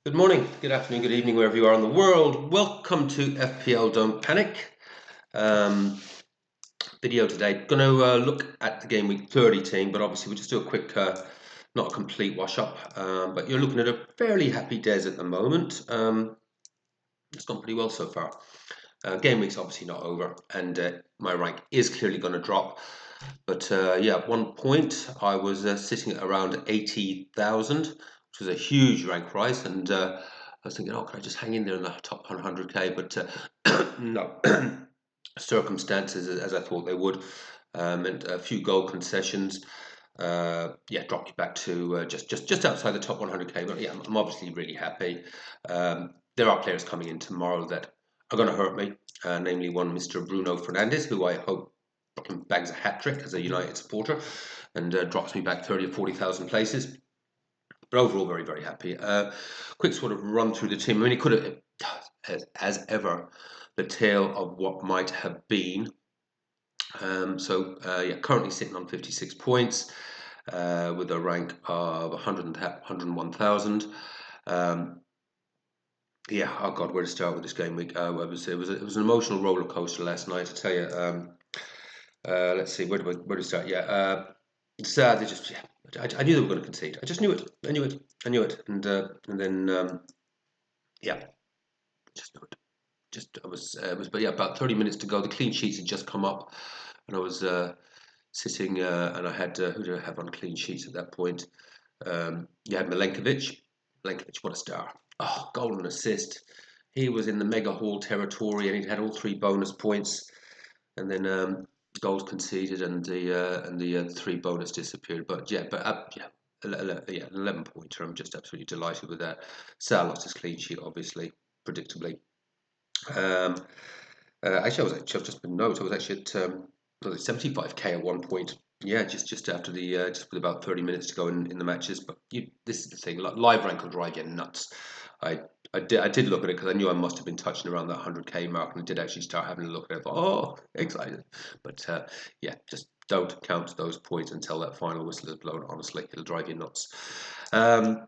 Good morning, good afternoon, good evening, wherever you are in the world. Welcome to FPL Don't Panic. Um, Video today. Going to look at the game week 30 team, but obviously we'll just do a quick, not a complete wash up. But you're looking at a fairly happy Des at the moment. It's gone pretty well so far. Game week's obviously not over, and my rank is clearly going to drop. But yeah, at one point I was sitting at around 80,000, which was a huge rank rise, and I was thinking, oh, can I just hang in there in the top 100k? But no, circumstances as I thought they would, and a few goal concessions. Yeah, dropped you back to just outside the top 100k. But yeah, I'm obviously really happy. There are players coming in tomorrow that are going to hurt me, namely one Mr. Bruno Fernandes, who I hope bags a hat trick as a United supporter and drops me back 30 or 40,000 places. But overall, very, very happy. Quick sort of run through the team. I mean, it could have, as ever, the tale of what might have been. Yeah, currently sitting on 56 points with a rank of 101,000. Yeah, oh God, where to start with this game week? It was an emotional roller coaster last night. I tell you. Let's see, where to start? Yeah, sad. They just, yeah, I knew they were going to concede. I just knew it. I knew it. I knew it. And then, yeah, just knew it. Just but yeah, about 30 minutes to go. The clean sheets had just come up, and I was sitting, and I had who did I have on clean sheets at that point? You had Milenkovic. Milenkovic, what a star! Oh, goal and assist. He was in the mega haul territory, and he'd had all three bonus points. And then goals conceded, and the three bonus disappeared. But yeah, yeah, 11 pointer. I'm just absolutely delighted with that. Sal lost his clean sheet, obviously, predictably. Um, Actually, I've just been notes. I was actually at 75k at one point. Yeah, just after the just with about 30 minutes to go in the matches. But this is the thing. Live rank will drive you nuts. I I did look at it because I knew I must have been touching around that 100k mark, and I did actually start having a look at it. Oh, excited! But yeah, just don't count those points until that final whistle is blown. Honestly, it'll drive you nuts. Um,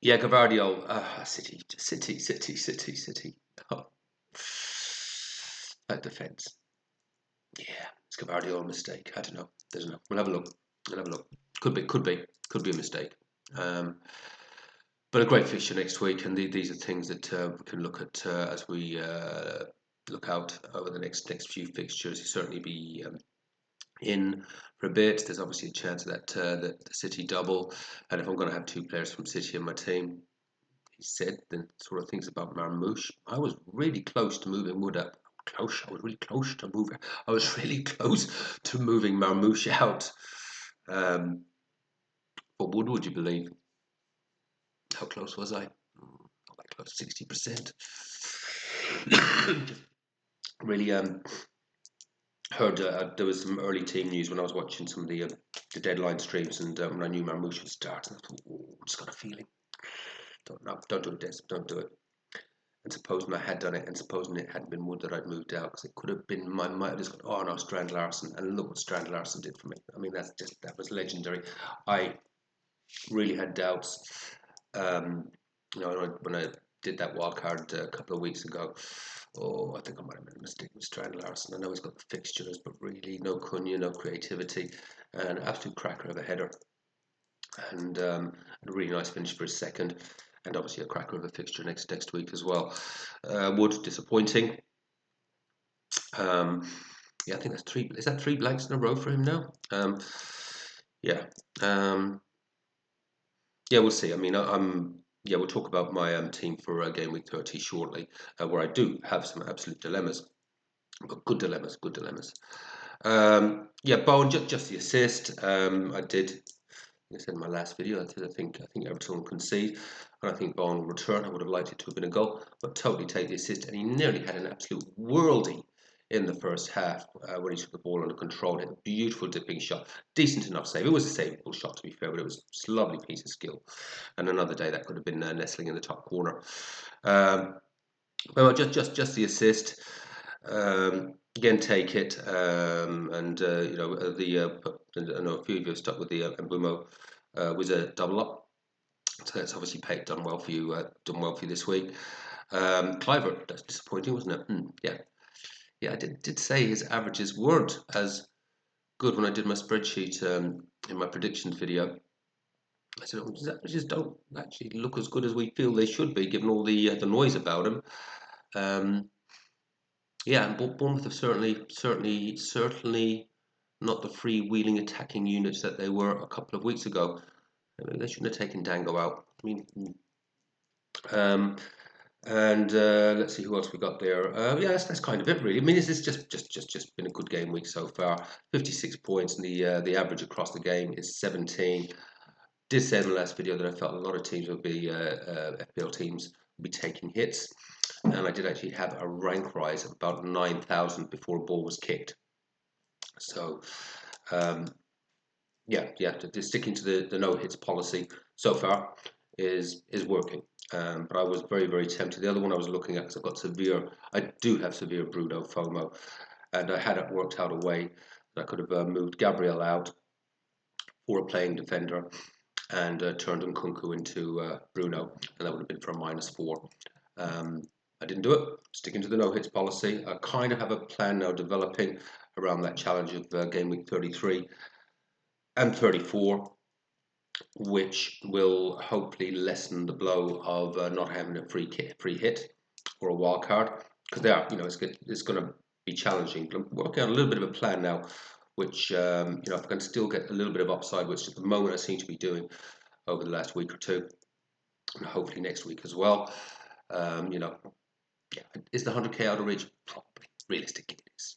yeah, Gavardio, City. Oh, that defence. Yeah, it's Gavardio a mistake. I don't know. We'll have a look. We'll have a look. Could be a mistake. Um, but a great fixture next week, and these are things that we can look at as we look out over the next few fixtures. You certainly be in for a bit. There's obviously a chance that the City double, and if I'm going to have two players from City in my team, he said then sort of things about Marmoush. I was really close to moving Wood up. Close. I was really close to moving. I was really close to moving Marmoush out. Um, but would you believe? How close was I? Not that close, 60%. Really heard there was some early team news when I was watching some of the deadline streams, and when I knew Marmoush would start, and I thought, oh, just got a feeling. Don't do it, Des. Don't do it. And supposing I had done it, and supposing it hadn't been Wood that I'd moved out, because it could have been my might have just gone, oh no, Strand Larson, and look what Strand Larson did for me. I mean, that was legendary. I really had doubts. When I did that wildcard a couple of weeks ago, oh, I think I might have made a mistake with Strand Larson. I know he's got the fixtures, but really no Cunha, no creativity, and an absolute cracker of a header, and a really nice finish for his second, and obviously a cracker of a fixture next week as well. Wood disappointing. Um, yeah, I think that's three. Is that three blanks in a row for him now? Yeah. Yeah, we'll see. I mean, I'm. Yeah, we'll talk about my team for game week 30 shortly, where I do have some absolute dilemmas, but good dilemmas, good dilemmas. Yeah, Bowen, just the assist. I did. Like I said in my last video, I think Everton will concede, and I think Bowen will return. I would have liked it to have been a goal, but totally take the assist, and he nearly had an absolute worldie in the first half when he took the ball under control. Hit a beautiful dipping shot, decent enough save. It was a savable shot to be fair, but it was a lovely piece of skill. And another day that could have been nestling in the top corner. Well, just the assist. Again, take it, and I know a few of you have stuck with the Mbumo was a double up. So that's obviously done well for you. Done well for you this week. Clivert, that's disappointing, wasn't it? Yeah, yeah. I did say his averages weren't as good when I did my spreadsheet in my predictions video. I said, oh, his averages don't actually look as good as we feel they should be, given all the noise about him. Um, yeah, and Bournemouth have certainly not the freewheeling attacking units that they were a couple of weeks ago. I mean, they shouldn't have taken Dango out. I mean, um, and let's see who else we got there. Yeah, that's kind of it really. I mean, this is just been a good game week so far. 56 points, and the average across the game is 17. Did say in the last video that I felt a lot of teams would be FPL teams would be taking hits, and I did actually have a rank rise of about 9,000 before a ball was kicked. So um, yeah, just sticking to the no hits policy so far is working. But I was very tempted. The other one I was looking at, because I do have severe Bruno FOMO, and I had it worked out a way that I could have moved Gabriel out for a playing defender and turned Nkunku into Bruno, and that would have been for a -4. I didn't do it. Sticking to the no hits policy. I kind of have a plan now developing around that challenge of game week 33 and 34, which will hopefully lessen the blow of not having a free hit or a wild card, because it's going to be challenging. But I'm working on a little bit of a plan now, which if I can still get a little bit of upside, which at the moment I seem to be doing over the last week or two, and hopefully next week as well. Is the 100k out of reach? Probably. Realistically, it is.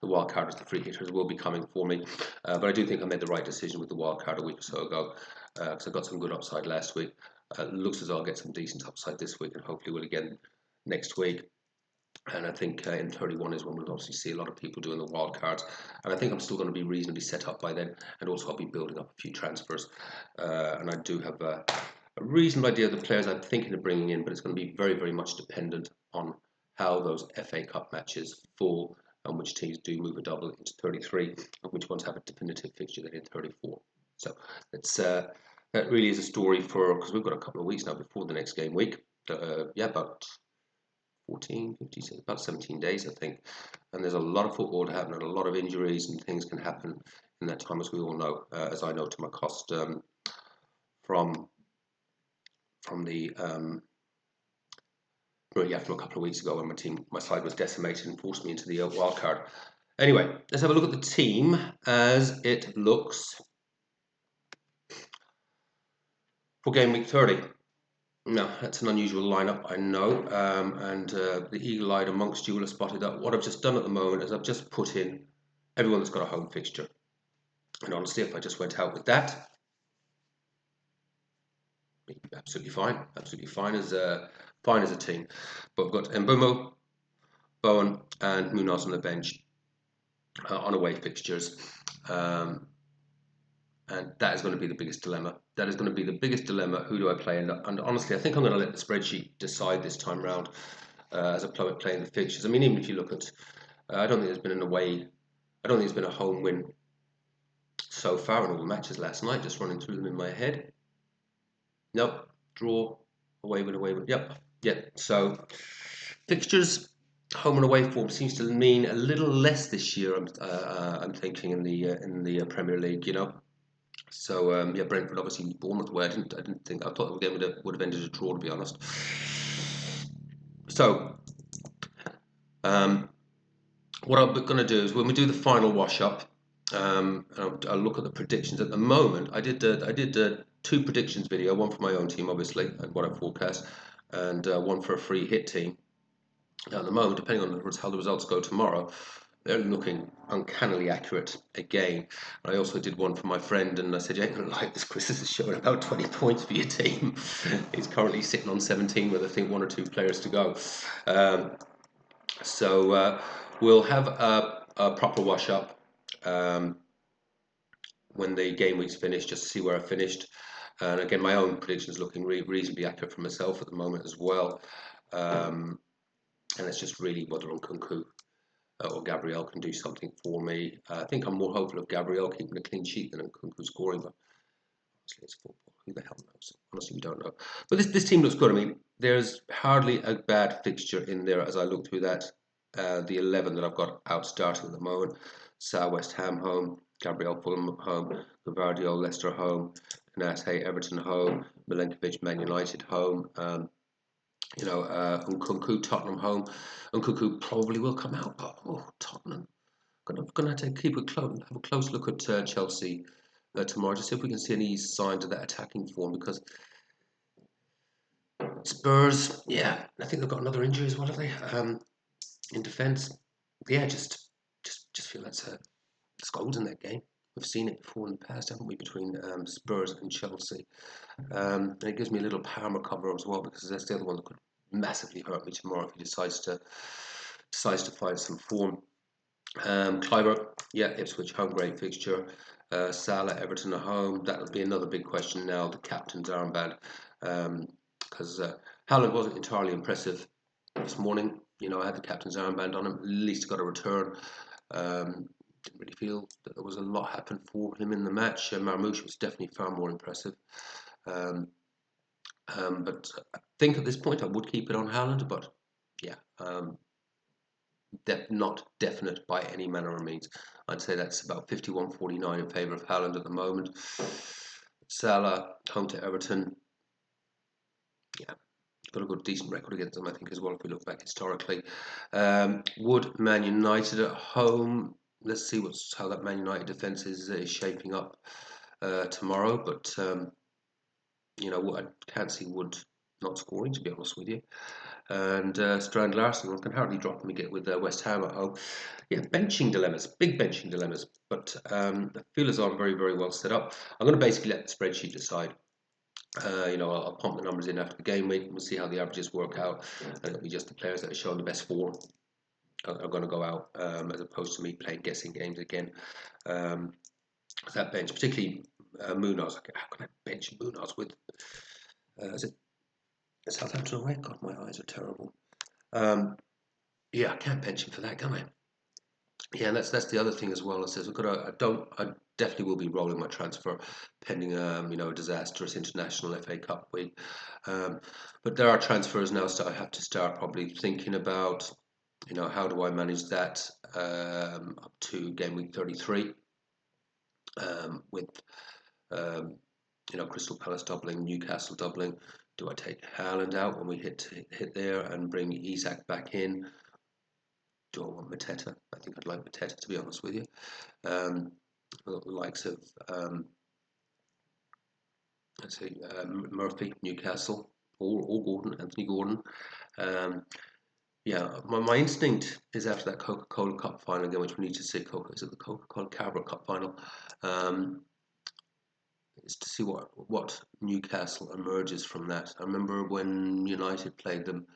The wild carders, the free hitters will be coming for me, but I do think I made the right decision with the wild card a week or so ago, because I got some good upside last week. Looks as though I'll get some decent upside this week, and hopefully will again next week. And I think in 31 is when we'll obviously see a lot of people doing the wild cards, and I think I'm still going to be reasonably set up by then, and also I'll be building up a few transfers, and I do have a reasonable idea of the players I'm thinking of bringing in, but it's going to be very much dependent on how those FA Cup matches fall, and which teams do move a double into 33, and which ones have a definitive fixture then in 34. So that really is a story because we've got a couple of weeks now before the next game week. About 14, 15, about 17 days, I think. And there's a lot of football to happen, and a lot of injuries and things can happen in that time, as we all know, as I know to my cost from a couple of weeks ago when my side was decimated and forced me into the wild card. Anyway, let's have a look at the team as it looks for game week 30. No, that's an unusual lineup, I know, and the eagle-eyed amongst you will have spotted that. What I've just done at the moment is I've just put in everyone that's got a home fixture. And honestly, if I just went out with that, absolutely fine as a team. But we've got Mbeumo, Bowen, and Munoz on the bench on away fixtures. And that is going to be the biggest dilemma. That is going to be the biggest dilemma. Who do I play? And honestly, I think I'm going to let the spreadsheet decide this time round as I play in the fixtures. I mean, even if you look at, I don't think there's been a home win so far in all the matches last night. Just running through them in my head. Nope. Draw. Away win. Yep. Yeah. So fixtures, home and away form seems to mean a little less this year. I'm thinking in the Premier League. So Brentford obviously Bournemouth away. I thought the game would have ended a draw, to be honest. So what I'm going to do is when we do the final wash up, I'll look at the predictions. At the moment, I did 2 predictions video, one for my own team, obviously, and what I forecast, and one for a free hit team. Now, at the moment, depending on how the results go tomorrow, they're looking uncannily accurate again. I also did one for my friend, and I said, you ain't going to like this, Chris. This is showing about 20 points for your team. He's currently sitting on 17 with, I think, 1 or 2 players to go. So we'll have a proper wash-up when the game week's finished, just to see where I finished. And again, my own predictions looking reasonably accurate for myself at the moment as well. And it's just really whether Nkunku or Gabriel can do something for me. I think I'm more hopeful of Gabriel keeping a clean sheet than Nkunku scoring, but Honestly, it's football. Who the hell knows? Honestly, we don't know. But this team looks good. I mean, there's hardly a bad fixture in there as I look through that. The 11 that I've got out starting at the moment: Sal West Ham home, Gabriel Fulham home, Gavardio Leicester home, Konate Everton home, Milenkovic Man United home. Nkunku Tottenham home. Nkunku probably will come out, but Tottenham. Gonna have to have a close look at Chelsea tomorrow to see if we can see any signs of that attacking form, because Spurs, yeah, I think they've got another injury as well, have they? In defence, yeah, just feel that's goals in that game. We've seen it before in the past, haven't we, between Spurs and Chelsea? And it gives me a little Palmer cover as well, because that's the other one that could massively hurt me tomorrow if he decides to find some form. Cliver, yeah, Ipswich home, great fixture. Salah, Everton at home. That would be another big question now. The captain's armband, because Haaland wasn't entirely impressive this morning. I had the captain's armband on him. At least got a return. Didn't really feel that there was a lot happen for him in the match. Marmoush was definitely far more impressive. But I think at this point I would keep it on Haaland. But yeah, not definite by any manner of means. I'd say that's about 51-49 in favour of Haaland at the moment. Salah home to Everton. Yeah, got a good decent record against them, I think, as well, if we look back historically. Wood Man United at home. Let's see how that Man United defence is shaping up tomorrow. But I can't see Wood not scoring, to be honest with you. And Strand Larson, I can hardly drop him again with West Ham at home. Yeah, benching dilemmas, big benching dilemmas. But I feel as though I'm very, very well set up. I'm going to basically let the spreadsheet decide. I'll pump the numbers in after the game week. We'll see how the averages work out, and it'll be just the players that are showing the best form are going to go out, as opposed to me playing guessing games again. That bench, particularly Munoz. How can I bench Munoz with? Is it Southampton away? God, my eyes are terrible. Yeah, I can't bench him for that, can I? Yeah, and that's the other thing as well. It says I definitely will be rolling my transfer pending a disastrous international FA Cup week. But there are transfers now, so I have to start probably thinking about how do I manage that up to game week 33, with Crystal Palace doubling, Newcastle doubling. Do I take Haaland out when we hit there and bring Isak back in? Do I want Mateta? I think I'd like Mateta, to be honest with you. The likes of Murphy, Newcastle, or Gordon, Anthony Gordon. Yeah, my instinct is after that Coca-Cola Cup final again, which we need to see. Is it the Coca-Cola Carabao Cup final? Is to see what Newcastle emerges from that. I remember when United played them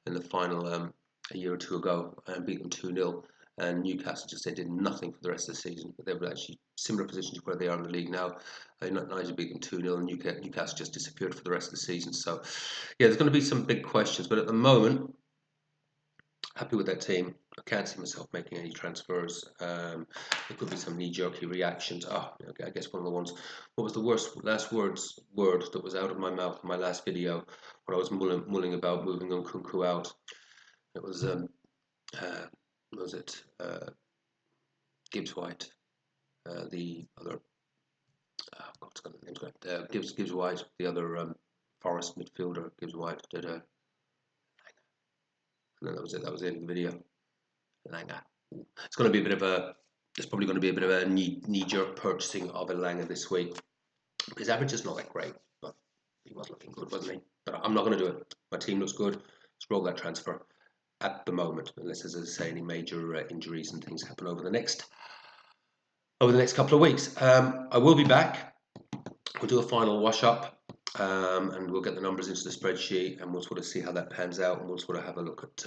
in the final a year or two ago and beat them 2-0, and Newcastle they did nothing for the rest of the season. But they were actually similar positions to where they are in the league now. United beat them 2-0, and Newcastle just disappeared for the rest of the season. So yeah, there's going to be some big questions, but at the moment, happy with that team. I can't see myself making any transfers. There could be some knee-jerky reactions. I guess one of the ones. What was the last word that was out of my mouth in my last video when I was mulling about moving Nkunku out? It was Gibbs White, the other. What's the name's going? Gibbs White, the other Forest midfielder. Gibbs White did a. And then that was it. That was the end of the video. Langer. It's going to be a bit of a. It's probably going to be a bit of a knee-jerk purchasing of Elanga this week. His average is not that great, but he was looking good, wasn't he? But I'm not going to do it. My team looks good. Let's roll that transfer at the moment, unless there's, as I say, any major injuries and things happen over the next couple of weeks. I will be back. We'll do a final wash-up. And we'll get the numbers into the spreadsheet, and we'll sort of see how that pans out, and we'll sort of have a look at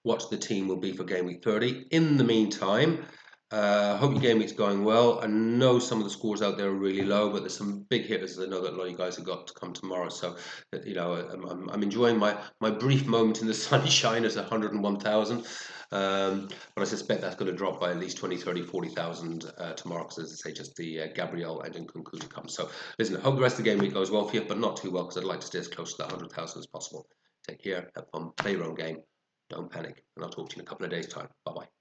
what the team will be for game week 30. In the meantime, Hope your game week's going well. I know some of the scores out there are really low, but there's some big hitters. I know that a lot of you guys have got to come tomorrow. So, I'm enjoying my brief moment in the sunshine at 101,000. But I suspect that's going to drop by at least 20, 30, 40,000 tomorrow because, as I say, just the Gabriel and Nkunku to come. So, listen, I hope the rest of the game week goes well for you, but not too well because I'd like to stay as close to that 100,000 as possible. Take care, have fun, play your own game, don't panic, and I'll talk to you in a couple of days' time. Bye bye.